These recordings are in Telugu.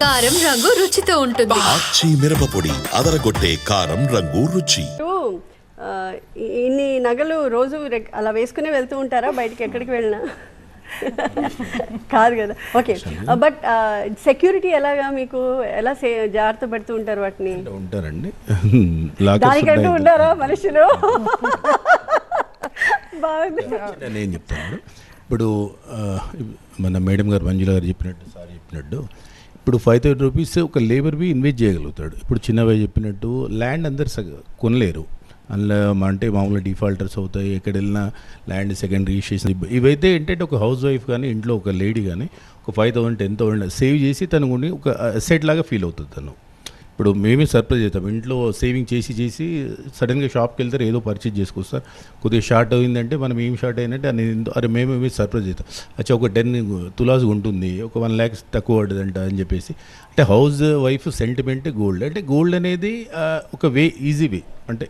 కారం రంగు రుచితో ఉంటుంది. ఆచి మిరపపొడి అదరగొట్టే కారం రంగు రుచి. ఇన్ని నగలు రోజు అలా వేసుకునే వెళ్తూ ఉంటారా బయటికి ఎక్కడికి వెళ్ళినా? కాదు కదా. ఓకే, బట్ సెక్యూరిటీ ఎలాగా మీకు ఎలా జాగ్రత్త పడుతూ ఉంటారు వాటిని? ఉంటారండి, దానికంటూ ఉంటారా మనుషులు? బాగుంది. నేను చెప్తాను. ఇప్పుడు మన మేడం గారు మంజుల గారు చెప్పినట్టు, సార్ చెప్పినట్టు, ఇప్పుడు 5,000 రూపీస్ ఒక లేబర్వి ఇన్వెస్ట్ చేయగలుగుతాడు. ఇప్పుడు చిన్నవై చెప్పినట్టు ల్యాండ్ అందరు కొనలేరు, అందులో అంటే మామూలుగా డిఫాల్టర్స్ అవుతాయి. ఎక్కడ వెళ్ళినా ల్యాండ్ సెకండ్ రిజిస్ట్రేషన్. ఇవైతే ఏంటంటే ఒక హౌస్ వైఫ్ కానీ ఇంట్లో ఒక లేడీ కానీ ఒక 5,000 10,000 సేవ్ చేసి తను కొన్ని ఒక అసెట్ లాగా ఫీల్ అవుతుంది తను. ఇప్పుడు మేమే సర్ప్రైజ్ అవుతాం, ఇంట్లో సేవింగ్ చేసి సడన్గా షాప్కి వెళ్తారు, ఏదో పర్చేజ్ చేసుకొస్తారు, కొద్దిగా షార్ట్ అయిందంటే మనం ఏం షార్ట్ అయిందంటే అరే మేమే సర్ప్రైజ్ అవుతాం. అచ్చా ఒక 10 తులాస్ ఉంటుంది, ఒక 1 lakh తక్కువ పడుతుందంట అని చెప్పేసి. అంటే హౌస్ వైఫ్ సెంటిమెంట్ గోల్డ్. అంటే గోల్డ్ అనేది ఒక వే, ఈజీ వే. అంటే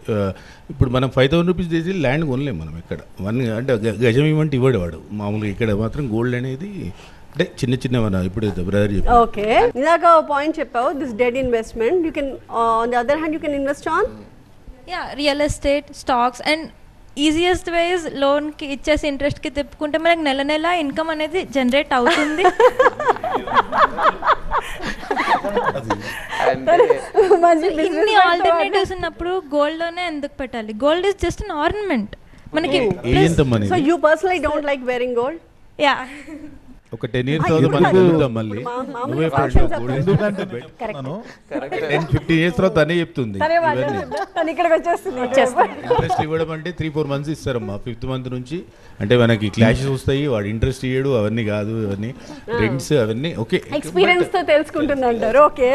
ఇప్పుడు మనం 5,000 రూపీస్ చేసి ల్యాండ్ కొనలేము మనం ఇక్కడ. అంటే గజం ఇవ్వమంటే ఇవ్వడు వాడు. మామూలుగా ఇక్కడ మాత్రం గోల్డ్ అనేది అంటే చిన్న మన ఇప్పుడు బ్రదర్ చెప్పి. ఓకే, ఇందాక పాయింట్ చెప్పావు, this dead investment you can on the other hand you can invest on real estate, stocks. And easiest way is లోన్కి ఇచ్చేసి ఇంట్రెస్ట్కి తిప్పుకుంటే మనకి నెల ఇన్కమ్ అనేది జనరేట్ అవుతుంది. ఇన్ని ఆల్టర్నేటివ్స్ ఉన్నప్పుడు గోల్డ్లోనే ఎందుకు పెట్టాలి? Gold is just an ornament మనకి. So you personally don't like wearing gold? Yeah, ఒక 10 years తర్వాత మనం కలుద్దాం మళ్ళీ. నువ్వే 10-15 years తర్వాత తనే చెప్తుంది. ఇంట్రెస్ట్ ఇవ్వడం అంటే 3-4 months ఇస్తారమ్మా. 5th month నుంచి అంటే మనకి క్లాషెస్ వస్తాయి, వాడు ఇంట్రెస్ట్ ఇయ్యడు, అవన్నీ కాదు, అవన్నీ రెంట్స్ అవన్నీ. ఓకే, ఎక్స్పీరియన్స్ తో తెలుసుకుంటుందంటారు. ఓకే.